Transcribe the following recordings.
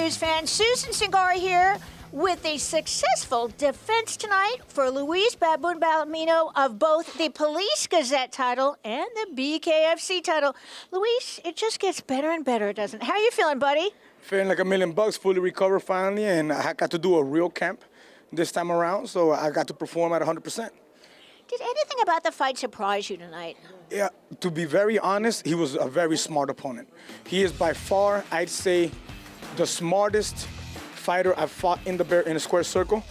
News fans. Susan Singari here with a successful defense tonight for LUIS Baboon Palomino of both the Police Gazette title and the BKFC title. Luis, it just gets better and better, doesn't it? How are you feeling, buddy? Feeling like $1,000,000, fully recovered finally, and I got to do a real camp this time around, so I got to perform at 100%. Did anything about the fight surprise you tonight? Yeah, to be very honest, he was a very smart opponent. He is by far, I'd say, the smartest fighter I've fought in the square circle.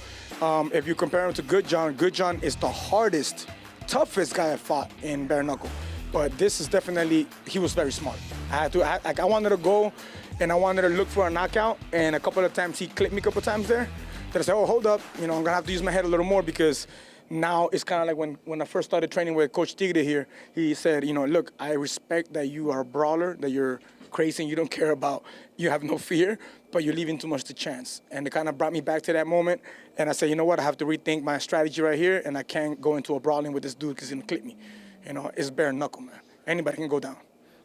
If you compare him to Good John is the hardest, toughest guy I fought in bare knuckle. But this is definitely, he was very smart. I wanted to go and I wanted to look for a knockout, and a couple of times he clipped me a couple of times there. Then I said, oh, hold up, I'm gonna have to use my head a little more, because now it's kind of like when I first started training with Coach Tigre here, he said, look, I respect that you are a brawler, that you're crazy and you don't care about, you have no fear, but you're leaving too much to chance. And it kind of brought me back to that moment. And I said, you know what, I have to rethink my strategy right here, and I can't go into a brawling with this dude because he's gonna clip me. It's bare knuckle, man. Anybody can go down.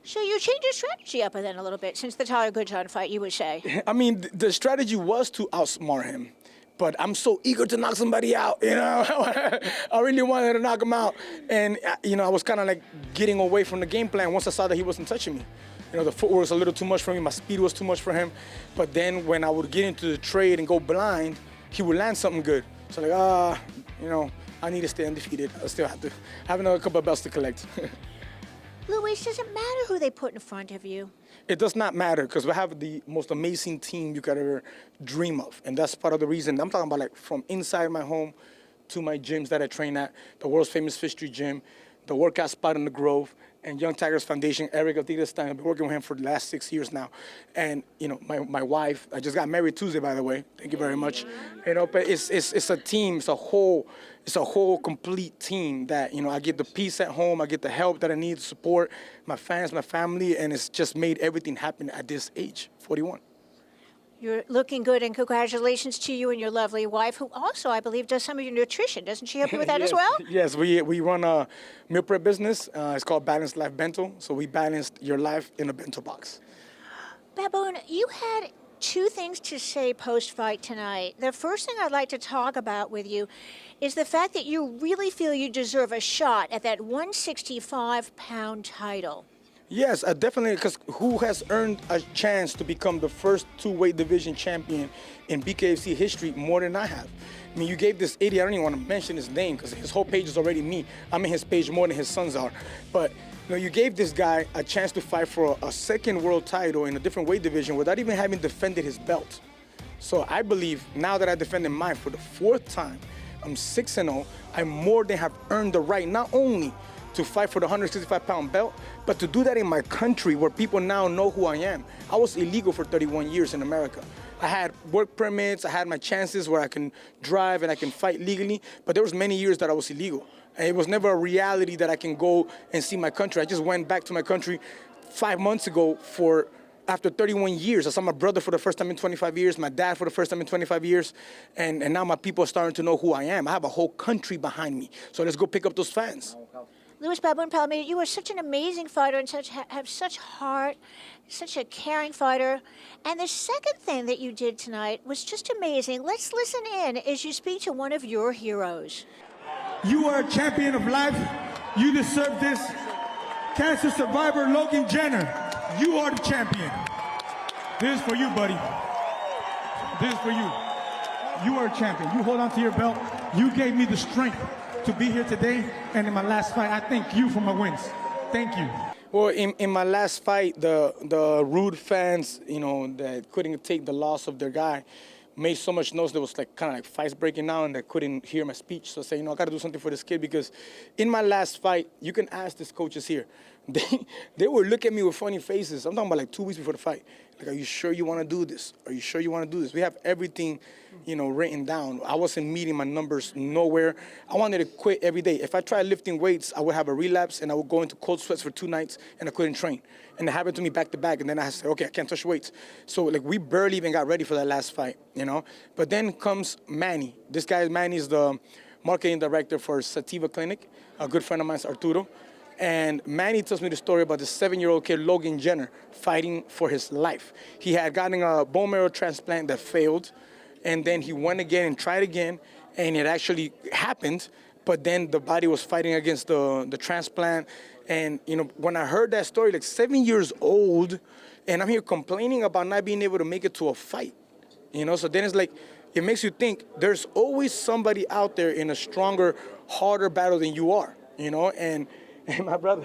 So you changed your strategy up then a little bit since the Tyler Goodjohn fight, you would say. I mean, the strategy was to outsmart him. But I'm so eager to knock somebody out, I really wanted to knock him out. And, I was kind of like getting away from the game plan once I saw that he wasn't touching me. The footwork was a little too much for me, my speed was too much for him. But then when I would get into the trade and go blind, he would land something good. So I need to stay undefeated. I still have another couple of belts to collect. Luis, does it matter who they put in front of you? It does not matter, because we have the most amazing team you could ever dream of. And that's part of the reason. I'm talking about, like, from inside my home to my gyms that I train at, the world's famous Fish Street Gym, the workout spot in the Grove, and Young Tigers Foundation, Eric Stein. I've been working with him for the last 6 years now. And, my wife, I just got married Tuesday, by the way. Thank you very much. But it's a team, it's a whole complete team that, I get the peace at home, I get the help that I need, support, my fans, my family, and it's just made everything happen at this age, 41. You're looking good, and congratulations to you and your lovely wife, who also, I believe, does some of your nutrition. Doesn't she help you with that Yes, as well? Yes, we run a meal prep business. It's called Balanced Life Bento. So we balanced your life in a bento box. Baboon, you had two things to say post-fight tonight. The first thing I'd like to talk about with you is the fact that you really feel you deserve a shot at that 165-pound title. Yes, definitely, because who has earned a chance to become the first two-weight division champion in BKFC history more than I have? I mean, you gave this idiot, I don't even want to mention his name because his whole page is already me. I'm in his page more than his sons are. But you gave this guy a chance to fight for a second world title in a different weight division without even having defended his belt. So I believe now that I defended mine for the fourth time, I'm 6-0, I more than have earned the right not only to fight for the 165-pound belt, but to do that in my country where people now know who I am. I was illegal for 31 years in America. I had work permits, I had my chances where I can drive and I can fight legally, but there was many years that I was illegal. And it was never a reality that I can go and see my country. I just went back to my country 5 months ago after 31 years. I saw my brother for the first time in 25 years, my dad for the first time in 25 years, and now my people are starting to know who I am. I have a whole country behind me. So let's go pick up those fans. LUIS Baboon Palomino, you are such an amazing fighter and have such heart, such a caring fighter. And the second thing that you did tonight was just amazing. Let's listen in as you speak to one of your heroes. You are a champion of life. You deserve this. Cancer survivor Logan Jenner, you are the champion. This is for you, buddy. This is for you. You are a champion. You hold on to your belt. You gave me the strength to be here today, and in my last fight, I thank you for my wins. Thank you. Well, in my last fight, the rude fans, that couldn't take the loss of their guy, made so much noise. There was kind of fights breaking out, and they couldn't hear my speech. So I said, I got to do something for this kid, because in my last fight, you can ask these coaches here, they would look at me with funny faces. I'm talking about like 2 weeks before the fight. Like, are you sure you want to do this? Are you sure you want to do this? We have everything, written down. I wasn't meeting my numbers nowhere. I wanted to quit every day. If I tried lifting weights, I would have a relapse, and I would go into cold sweats for 2 nights, and I couldn't train. And it happened to me back to back, and then I said, okay, I can't touch weights. So, we barely even got ready for that last fight, But then comes Manny. Manny is the marketing director for Sativa Clinic. A good friend of mine is Arturo. And Manny tells me the story about the 7-year-old kid, Logan Jenner, fighting for his life. He had gotten a bone marrow transplant that failed, and then he went again and tried again, and it actually happened, but then the body was fighting against the transplant. And, you know, when I heard that story, like 7 years old, and I'm here complaining about not being able to make it to a fight, you know? So then it's like, it makes you think there's always somebody out there in a stronger, harder battle than you are, you know? And my brother.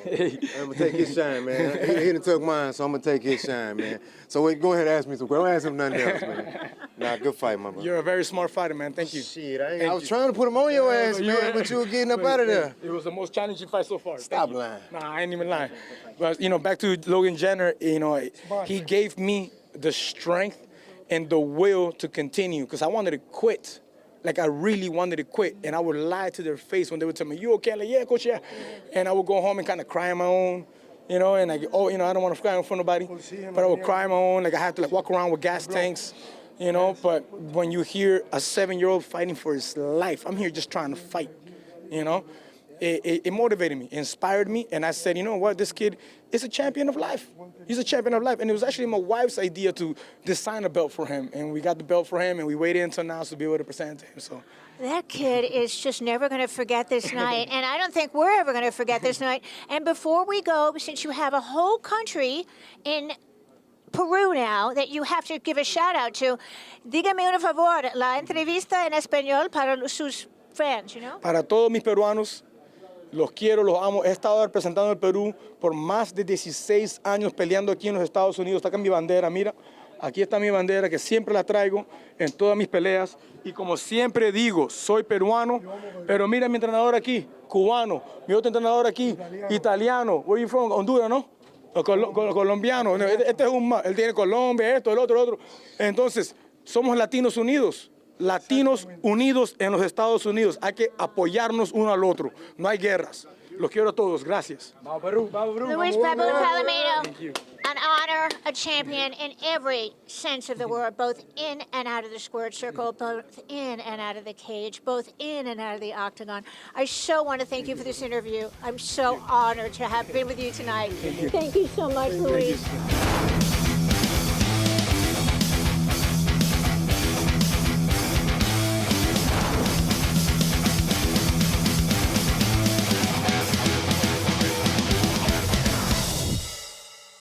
I'm gonna take his shine, man. He done took mine, so I'm gonna take his shine, man. So wait, go ahead and ask me some questions. Don't ask him nothing else, man. Nah, good fight, my brother. You're a very smart fighter, man. Thank you. Shit, I was trying to put him on your ass, man, but you were getting up out of there. It was the most challenging fight so far. Stop lying. Nah, I ain't even lying. But, you know, back to Logan Jenner, you know, he gave me the strength and the will to continue because I wanted to quit. Like, I really wanted to quit, and I would lie to their face when they would tell me, you okay? I'm like, yeah, coach, yeah. And I would go home and kind of cry on my own, you know, and like, oh, you know, I don't want to cry in front of nobody, but I would cry on my own. Like, I had to, like, walk around with gas tanks, you know, but when you hear a 7-year-old fighting for his life, I'm here just trying to fight, you know? It motivated me, inspired me, and I said, you know what, this kid is a champion of life. He's a champion of life, and it was actually my wife's idea to design a belt for him, and we got the belt for him, and we waited until now to be able to present it to him, so. That kid is just never going to forget this night, and I don't think we're ever going to forget this night. And before we go, since you have a whole country in Peru now that you have to give a shout out to, dígame un favor, la entrevista en español para sus fans, you know? Para todos mis peruanos, los quiero, los amo. He estado representando el Perú por más de 16 años peleando aquí en los Estados Unidos. Está acá mi bandera, mira. Aquí está mi bandera que siempre la traigo en todas mis peleas. Y como siempre digo, soy peruano, pero mira mi entrenador aquí, cubano. Mi otro entrenador aquí, italiano. Where are you from? Honduras, ¿no? Colombiano. Este es un más. Él tiene Colombia, esto, el otro. Entonces, somos latinos unidos. Latinos unidos en los Estados Unidos. Hay que apoyarnos uno al otro. No hay guerras. Los quiero a todos. Gracias. Luis Baboon Palomino, an honor, a champion in every sense of the word, both in and out of the squared circle, both in and out of the cage, both in and out of the octagon. I so want to thank you for this interview. I'm so honored to have been with you tonight. Thank you so much, Luis.